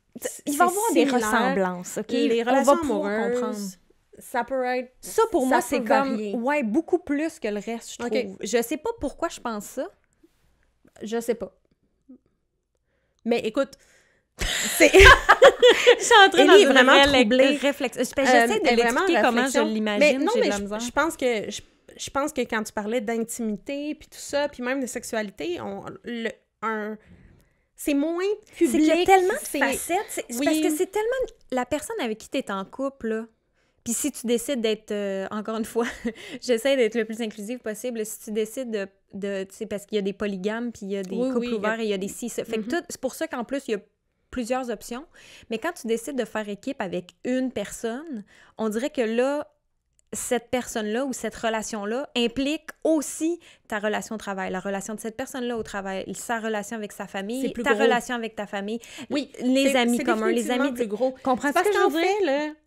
Speaker 2: il va y avoir des ressemblances, OK?
Speaker 1: Les relations amoureuses... Ça peut être...
Speaker 2: Ça, pour moi, c'est comme... Ouais, beaucoup plus que le reste, je trouve. Okay. Je sais pas pourquoi je pense ça.
Speaker 1: Je sais pas. Mais écoute, c'est...
Speaker 2: Je suis en train de
Speaker 1: vraiment troublée.
Speaker 2: J'essaie de l'expliquer comment je l'imagine.
Speaker 1: Mais non, mais je pense que quand tu parlais d'intimité, puis tout ça, puis même de sexualité, c'est moins public.
Speaker 2: C'est qu'il y a tellement de facettes. C'est parce que c'est tellement... La personne avec qui tu es en couple, là, puis si tu décides d'être, encore une fois, j'essaie d'être le plus inclusive possible, si tu décides de tu sais, parce qu'il y a des polygames, puis il y a des couples ouverts et il y a des cis. Fait que c'est pour ça qu'en plus, il y a plusieurs options. Mais quand tu décides de faire équipe avec une personne, on dirait que là, cette personne-là ou cette relation-là implique aussi ta relation au travail, la relation de cette personne-là au travail, sa relation avec sa famille, ta relation avec ta famille, les amis communs, les amis
Speaker 1: plus gros.
Speaker 2: Comprends-tu
Speaker 1: parce
Speaker 2: ce que
Speaker 1: qu'en
Speaker 2: je veux dire?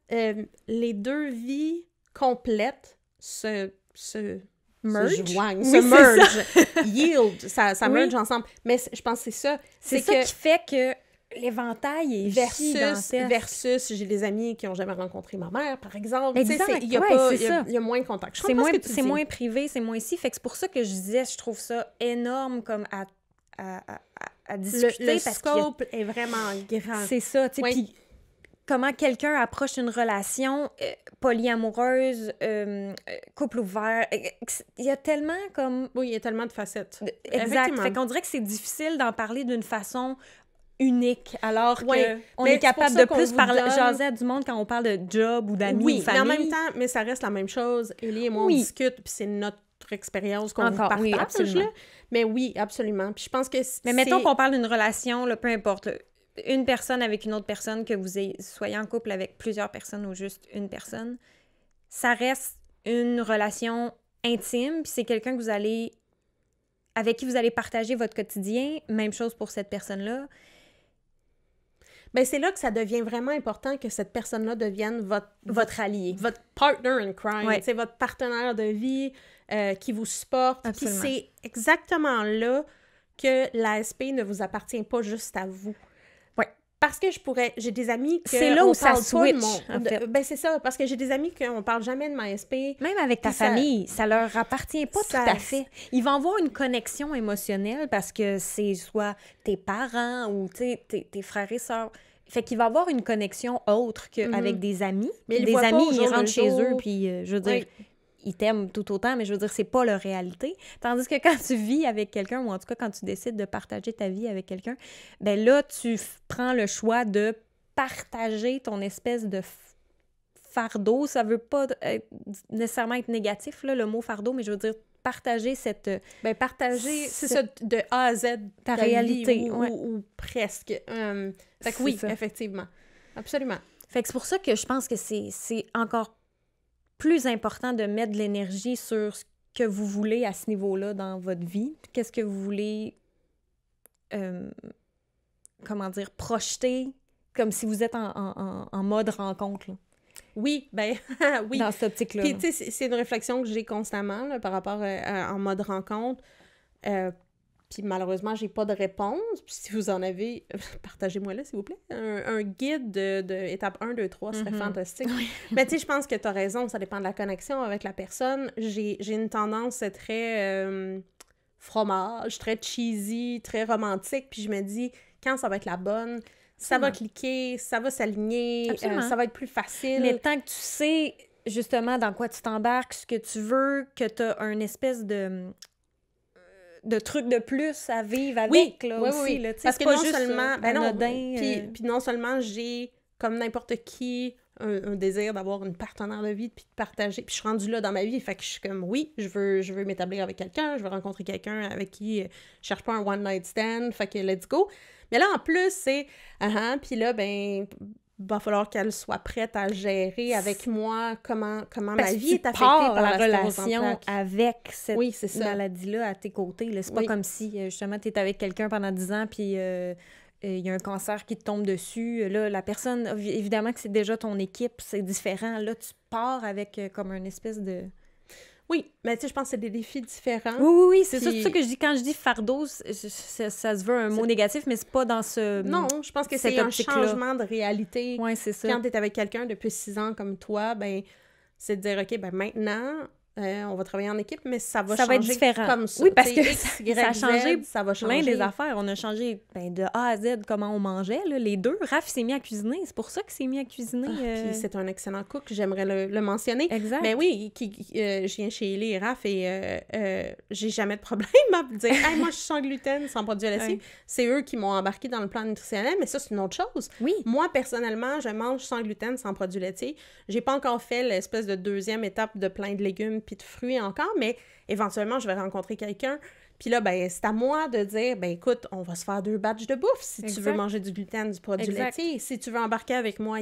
Speaker 1: Fait, là, les deux vies complètes se joignent, se merge, yield, ça merge ensemble. Mais je pense que c'est ça.
Speaker 2: C'est ça qui fait que l'éventail est
Speaker 1: versus j'ai des amis qui n'ont jamais rencontré ma mère, par exemple.
Speaker 2: Exact.
Speaker 1: Il y a moins de contact.
Speaker 2: C'est moins privé, c'est moins ici. Fait que c'est pour ça que je disais, je trouve ça énorme comme à discuter.
Speaker 1: Le scope est vraiment grand.
Speaker 2: C'est ça, tu sais. Puis comment quelqu'un approche une relation polyamoureuse, couple ouvert. Il y a tellement comme...
Speaker 1: Oui, il y a tellement de facettes.
Speaker 2: Exact. Fait qu'on dirait que c'est difficile d'en parler d'une façon unique, alors qu'on est capable de plus jaser à du monde quand on parle de job ou d'amis ou famille.
Speaker 1: Mais en même temps, mais ça reste la même chose. Élie et moi, on discute, puis c'est notre expérience qu'on vous partage. Oui, absolument. Là. Mais oui, absolument. Puis je pense que
Speaker 2: mais mettons qu'on parle d'une relation, là, peu importe, là, une personne avec une autre personne, que vous soyez en couple avec plusieurs personnes ou juste une personne, ça reste une relation intime, puis c'est quelqu'un que avec qui vous allez partager votre quotidien. Même chose pour cette personne-là.
Speaker 1: Bien, c'est là que ça devient vraiment important que cette personne-là devienne
Speaker 2: votre allié.
Speaker 1: Votre partner in crime, c'est votre partenaire de vie qui vous supporte. Puis c'est exactement là que l'ASP ne vous appartient pas juste à vous. Parce que j'ai des amis que
Speaker 2: c'est là où ça switch,
Speaker 1: en fait. Ben c'est ça, parce que j'ai des amis qu'on parle jamais de ma ASP.
Speaker 2: Même avec ta famille, ça leur appartient pas tout à fait. Ils vont avoir une connexion émotionnelle parce que c'est soit tes parents ou tes frères et sœurs. Fait qu'il va avoir une connexion autre qu'avec des amis. Mais des amis, ils rentrent chez eux, puis je veux dire... ils t'aiment tout autant, mais je veux dire, c'est pas leur réalité. Tandis que quand tu vis avec quelqu'un, ou en tout cas quand tu décides de partager ta vie avec quelqu'un, ben là, tu prends le choix de partager ton espèce de fardeau. Ça veut pas nécessairement être négatif, là, le mot fardeau, mais je veux dire partager cette...
Speaker 1: partager, c'est ça, de A à Z,
Speaker 2: ta réalité.
Speaker 1: Vie, ou presque. Fait que oui, effectivement. Absolument.
Speaker 2: Fait que c'est pour ça que je pense que c'est encore plus important de mettre de l'énergie sur ce que vous voulez à ce niveau-là dans votre vie. Qu'est-ce que vous voulez, projeter, comme si vous êtes en mode rencontre, là.
Speaker 1: Oui, oui.
Speaker 2: Dans cette optique-là.
Speaker 1: Puis, tu sais, c'est une réflexion que j'ai constamment là, par rapport en mode rencontre. Puis malheureusement, j'ai pas de réponse. Puis si vous en avez, partagez-moi-le, s'il vous plaît. Un guide de étape 1, 2, 3 serait fantastique. Oui. Mais tu sais, je pense que tu as raison, ça dépend de la connexion avec la personne. J'ai une tendance très fromage, très cheesy, très romantique. Puis je me dis, quand ça va être la bonne, ça va cliquer, ça va s'aligner, ça va être plus facile.
Speaker 2: Mais tant que tu sais justement dans quoi tu t'embarques, ce que tu veux, que tu as une espèce de... de trucs de plus à vivre avec, là, aussi. Oui. Là,
Speaker 1: parce que
Speaker 2: pas
Speaker 1: non
Speaker 2: juste
Speaker 1: seulement...
Speaker 2: anodin,
Speaker 1: puis non seulement j'ai, comme n'importe qui, un désir d'avoir une partenaire de vie, puis de partager, puis je suis rendue là dans ma vie, fait que je suis comme, oui, je veux m'établir avec quelqu'un, je veux rencontrer quelqu'un avec qui je cherche pas un one-night stand, fait que let's go. Mais là, en plus, c'est, puis là, ben... va falloir qu'elle soit prête à gérer avec moi comment ma vie est affectée par la
Speaker 2: relation avec cette
Speaker 1: c'est
Speaker 2: maladie-là à tes côtés. C'est pas comme si, justement, tu es avec quelqu'un pendant 10 ans, puis il y a un cancer qui te tombe dessus. Là, la personne, évidemment que c'est déjà ton équipe, c'est différent. Là, tu pars avec comme une espèce de...
Speaker 1: Oui, mais tu sais, je pense que c'est des défis différents.
Speaker 2: Oui, c'est ça que je dis. Quand je dis fardeau, ça se veut un mot négatif, mais c'est pas dans ce...
Speaker 1: Non, je pense que c'est un changement de réalité.
Speaker 2: Oui, c'est ça.
Speaker 1: Quand tu es avec quelqu'un depuis 6 ans comme toi, ben c'est de dire, OK, ben maintenant, on va travailler en équipe, mais ça va changer
Speaker 2: être différent.
Speaker 1: Comme ça.
Speaker 2: Oui, parce que
Speaker 1: X, Y,
Speaker 2: ça a changé
Speaker 1: Z, ça va changer.
Speaker 2: plein des affaires. On a changé de A à Z comment on mangeait, là, les deux. Raph s'est mis à cuisiner. C'est pour ça qu'il s'est mis à cuisiner.
Speaker 1: Puis c'est un excellent cook, j'aimerais le mentionner.
Speaker 2: Exact.
Speaker 1: Mais oui, je viens chez Ellie et Raph et j'ai jamais de problème à dire « Hey, moi, je suis sans gluten, sans produits laitiers. » C'est eux qui m'ont embarqué dans le plan nutritionnel, mais ça, c'est une autre chose.
Speaker 2: Oui.
Speaker 1: Moi, personnellement, je mange sans gluten, sans produits laitiers. J'ai pas encore fait l'espèce de deuxième étape de plein de légumes puis de fruits encore, mais éventuellement, je vais rencontrer quelqu'un. Puis là, ben, c'est à moi de dire, ben écoute, on va se faire 2 batchs de bouffe si tu veux manger du gluten, du produit laitier. Si tu veux embarquer avec moi,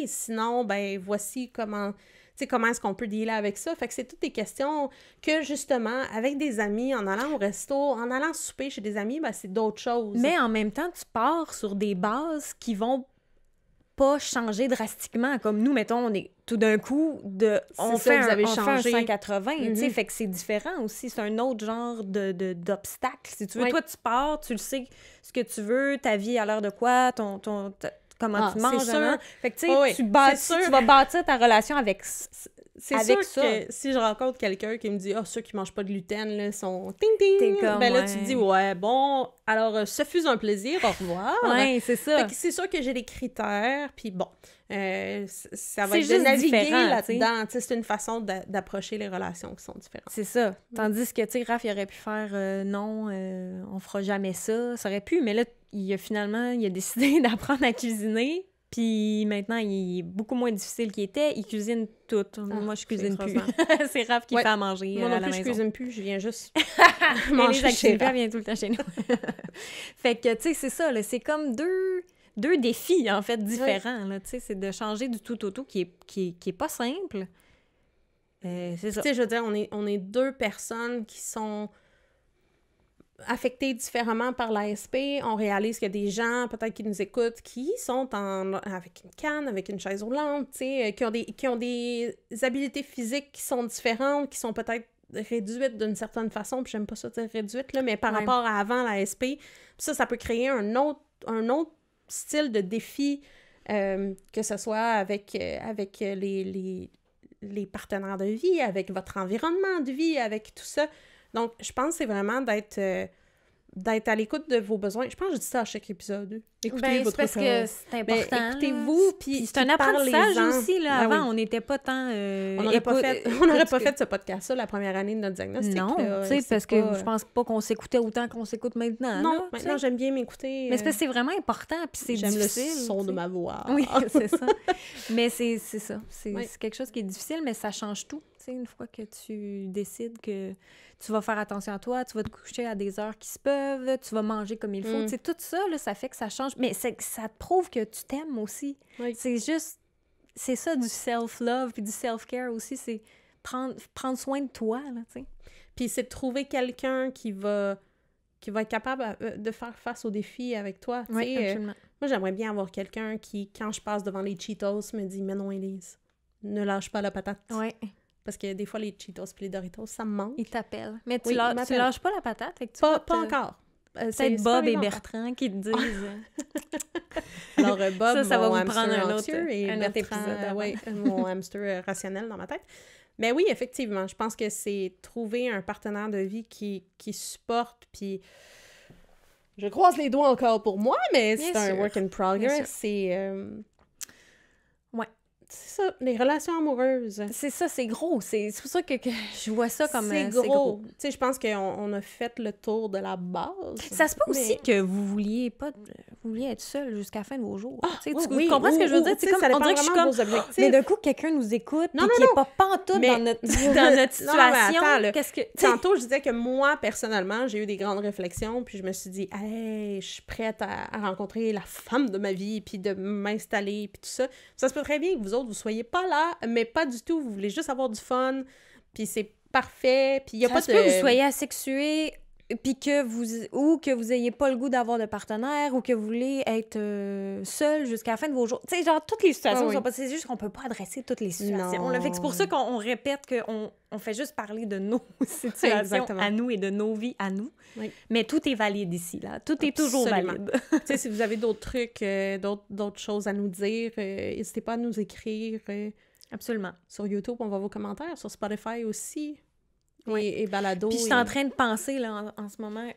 Speaker 1: sinon, ben voici comment est-ce qu'on peut dealer avec ça. Fait que c'est toutes des questions que, justement, avec des amis, en allant au resto, en allant souper chez des amis, ben c'est d'autres choses.
Speaker 2: Mais en même temps, tu pars sur des bases qui vont pas changer drastiquement. Comme nous, mettons, on est tout d'un coup, on fait un 180, tu sais, fait que c'est différent aussi. C'est un autre genre d'obstacle. Si tu veux, toi, tu pars, tu le sais ce que tu veux, ta vie à l'heure de quoi, comment tu manges. Fait que, tu sais, tu vas bâtir ta relation avec
Speaker 1: C'est sûr que si je rencontre quelqu'un qui me dit « Ah, ceux qui mangent pas de gluten, là, sont ting-ting! » Ben là, tu te dis « Ouais, bon, alors, ce fut un plaisir, au revoir! »
Speaker 2: Ouais, c'est ça.
Speaker 1: Fait que c'est sûr que j'ai des critères, puis bon, ça va être de naviguer là-dedans. C'est une façon d'approcher les relations qui sont différentes.
Speaker 2: C'est ça. Tandis que, tu sais, Raph, il aurait pu faire non, on fera jamais ça. Ça aurait pu, mais là, il a décidé d'apprendre à cuisiner. Puis maintenant, il est beaucoup moins difficile qu'il était. Il cuisine tout. Moi, je cuisine plus. C'est Raph qui fait à manger à la maison.
Speaker 1: Moi non plus, je cuisine plus. Je viens juste manger chez Raph.
Speaker 2: Vient tout le temps chez nous. Fait que, tu sais, c'est ça. Là, c'est comme deux défis, en fait, différents. Là, tu sais, c'est de changer du tout au tout qui est pas simple. C'est ça.
Speaker 1: Tu sais, je veux dire, on est 2 personnes qui sont affectés différemment par l'ASP. On réalise qu'il y a des gens, peut-être qui nous écoutent, qui sont avec une canne, avec une chaise roulante, tu sais, qui ont des habiletés physiques qui sont différentes, qui sont peut-être réduites d'une certaine façon, puis j'aime pas ça dire réduite, là, mais par rapport à avant l'ASP, ça peut créer un autre style de défi, que ce soit avec les partenaires de vie, avec votre environnement de vie, avec tout ça. Donc, je pense que c'est vraiment d'être à l'écoute de vos besoins. Je pense que je dis ça à chaque épisode.
Speaker 2: Écoutez votre parce que c'est important.
Speaker 1: Écoutez-vous, puis
Speaker 2: c'est un apprentissage aussi. Là, avant, on n'était pas tant...
Speaker 1: on n'aurait pas fait ce podcast-là la première année de notre diagnostic.
Speaker 2: Non, tu sais, parce que je pense pas qu'on s'écoutait autant qu'on s'écoute maintenant.
Speaker 1: Non,
Speaker 2: là,
Speaker 1: maintenant, j'aime bien m'écouter.
Speaker 2: Mais c'est parce que c'est vraiment important, puis c'est difficile.
Speaker 1: J'aime le son de ma voix.
Speaker 2: Oui, c'est ça. Mais c'est ça. C'est quelque chose qui est difficile, mais ça change tout. Tu sais, une fois que tu décides que tu vas faire attention à toi, tu vas te coucher à des heures qui se peuvent, tu vas manger comme il faut. Tu sais, tout ça, là, ça fait que ça change. Mais ça te prouve que tu t'aimes aussi. Oui. C'est juste... C'est ça, du self-love puis du self-care aussi. C'est prendre soin de toi, là, tu sais.
Speaker 1: Puis c'est de trouver quelqu'un qui va être capable de faire face aux défis avec toi.
Speaker 2: Oui, absolument.
Speaker 1: Moi, j'aimerais bien avoir quelqu'un qui, quand je passe devant les Cheetos, me dit « Mais non, Élise, ne lâche pas la patate. »
Speaker 2: Oui.
Speaker 1: Parce que des fois, les Cheetos et les Doritos, ça me manque.
Speaker 2: Ils t'appellent. Mais tu lâches pas la patate? Fait que
Speaker 1: pas encore.
Speaker 2: Peut-être Bob et Bertrand qui te disent...
Speaker 1: Alors, Bob,
Speaker 2: ça va
Speaker 1: mon
Speaker 2: vous prendre un
Speaker 1: autre épisode. Mon hamster rationnel dans ma tête. Mais oui, effectivement, je pense que c'est trouver un partenaire de vie qui supporte, puis je croise les doigts encore pour moi, mais c'est un work in progress. C'est... C'est ça, les relations amoureuses.
Speaker 2: C'est ça, c'est gros. C'est pour ça que je vois ça comme...
Speaker 1: C'est gros. Tu sais, je pense qu'on a fait le tour de la base.
Speaker 2: Ça se peut aussi que vous vouliez être seul jusqu'à la fin de vos jours. Tu comprends ce que je veux dire?
Speaker 1: C'est comme, on dirait que je suis comme...
Speaker 2: Mais d'un coup, quelqu'un nous écoute et qui n'est pas pantoute dans notre situation.
Speaker 1: Attends, tantôt, je disais que moi, personnellement, j'ai eu des grandes réflexions, puis je me suis dit, hey, je suis prête à rencontrer la femme de ma vie, puis de m'installer, puis tout ça. Ça se peut très bien que vous autres, vous soyez pas là, mais pas du tout. Vous voulez juste avoir du fun, puis c'est parfait, puis il y a pas de...
Speaker 2: Ça se peut que vous soyez asexués, puis que vous ayez pas le goût d'avoir de partenaire, ou que vous voulez être seul jusqu'à la fin de vos jours. Tu sais, genre, toutes les situations sont pas... C'est juste qu'on peut pas adresser toutes les situations. Fait que c'est pour ça qu'on répète qu'on fait juste parler de nos situations à nous et de nos vies à nous. Oui. Mais tout est valide ici, là. Tout est toujours valide.
Speaker 1: Tu sais, si vous avez d'autres trucs, d'autres choses à nous dire, n'hésitez pas à nous écrire.
Speaker 2: Absolument.
Speaker 1: Sur YouTube, on voit vos commentaires. Sur Spotify aussi. Et balado.
Speaker 2: Puis je suis en train de penser, là, en ce moment,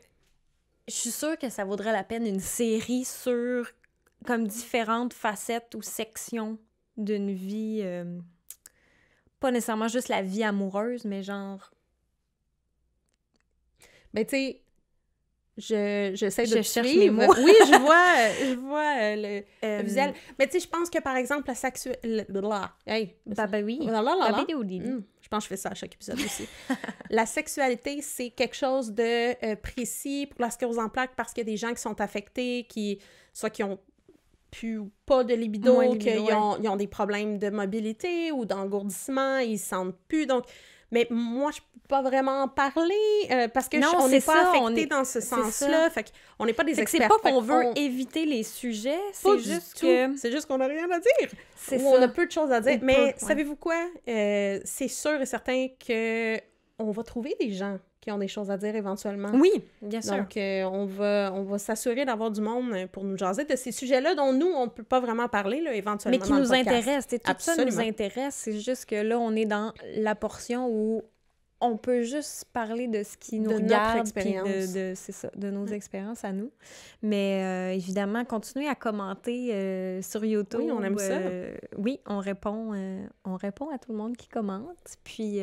Speaker 2: je suis sûre que ça vaudrait la peine une série sur comme différentes facettes ou sections d'une vie, pas nécessairement juste la vie amoureuse, mais genre...
Speaker 1: Ben, tu sais, j'essaie de
Speaker 2: chercher mes mots.
Speaker 1: Oui, je vois le visuel. Mais tu sais, je pense que, par exemple, la sexualité... Hey!
Speaker 2: Oui.
Speaker 1: Je pense que je fais ça à chaque épisode aussi. La sexualité, c'est quelque chose de précis pour la sclérose en plaques parce qu'il y a des gens qui sont affectés, soit qui ont plus ou pas de libido, qu'ils ont des problèmes de mobilité ou d'engourdissement, ils se sentent plus. Donc, mais moi, je peux pas vraiment en parler parce que on n'est pas affecté dans ce sens-là. Fait qu'on n'est pas des experts.
Speaker 2: C'est pas qu'on veut éviter les sujets, c'est juste que...
Speaker 1: C'est juste qu'on n'a rien à dire.
Speaker 2: C'est ça.
Speaker 1: On a peu de choses à dire. Mais savez-vous quoi? C'est sûr et certain qu'on va trouver des gens qui ont des choses à dire éventuellement.
Speaker 2: Oui, bien sûr.
Speaker 1: Donc, on va s'assurer d'avoir du monde pour nous jaser de ces sujets-là dont nous, on ne peut pas vraiment parler, là, éventuellement.
Speaker 2: Mais qui nous intéressent. Tout ça nous intéresse. C'est juste que là, on est dans la portion où on peut juste parler de ce qui nous regarde,
Speaker 1: notre expérience.
Speaker 2: C'est ça, de nos expériences à nous. Mais évidemment, continuez à commenter sur YouTube.
Speaker 1: Oui, on aime ça.
Speaker 2: Oui, on répond à tout le monde qui commente. Puis,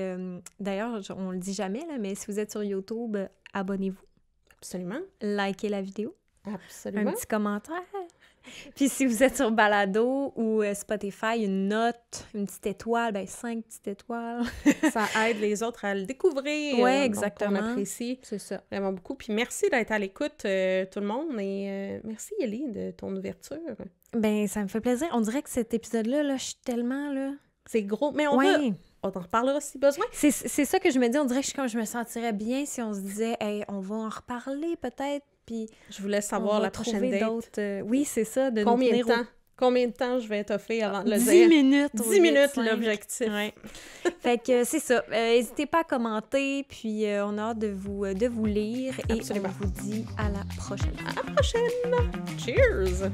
Speaker 2: d'ailleurs, on le dit jamais, là, mais si vous êtes sur YouTube, abonnez-vous.
Speaker 1: Absolument.
Speaker 2: Likez la vidéo.
Speaker 1: Absolument.
Speaker 2: Un petit commentaire. Puis si vous êtes sur Balado ou Spotify, une note, une petite étoile, 5 petites étoiles.
Speaker 1: Ça aide les autres à le découvrir.
Speaker 2: Oui, exactement.
Speaker 1: On apprécie.
Speaker 2: C'est ça.
Speaker 1: Vraiment beaucoup. Puis merci d'être à l'écoute, tout le monde. Et merci, Ellie, de ton ouverture.
Speaker 2: Ça me fait plaisir. On dirait que cet épisode-là, là, je suis tellement, là...
Speaker 1: C'est gros, mais on en reparlera si besoin.
Speaker 2: C'est ça que je me dis. On dirait que je me sentirais bien si on se disait, hey, on va en reparler peut-être. Puis
Speaker 1: je vous laisse savoir la prochaine date.
Speaker 2: Oui, c'est ça.
Speaker 1: Combien de temps je vais étoffer avant de le
Speaker 2: 10
Speaker 1: dire?
Speaker 2: minutes.
Speaker 1: 10 minutes, l'objectif.
Speaker 2: Ouais. Fait que c'est ça. N'hésitez pas à commenter, puis on a hâte de vous lire.
Speaker 1: Absolument.
Speaker 2: Et on vous dit à la prochaine.
Speaker 1: À la prochaine! Cheers!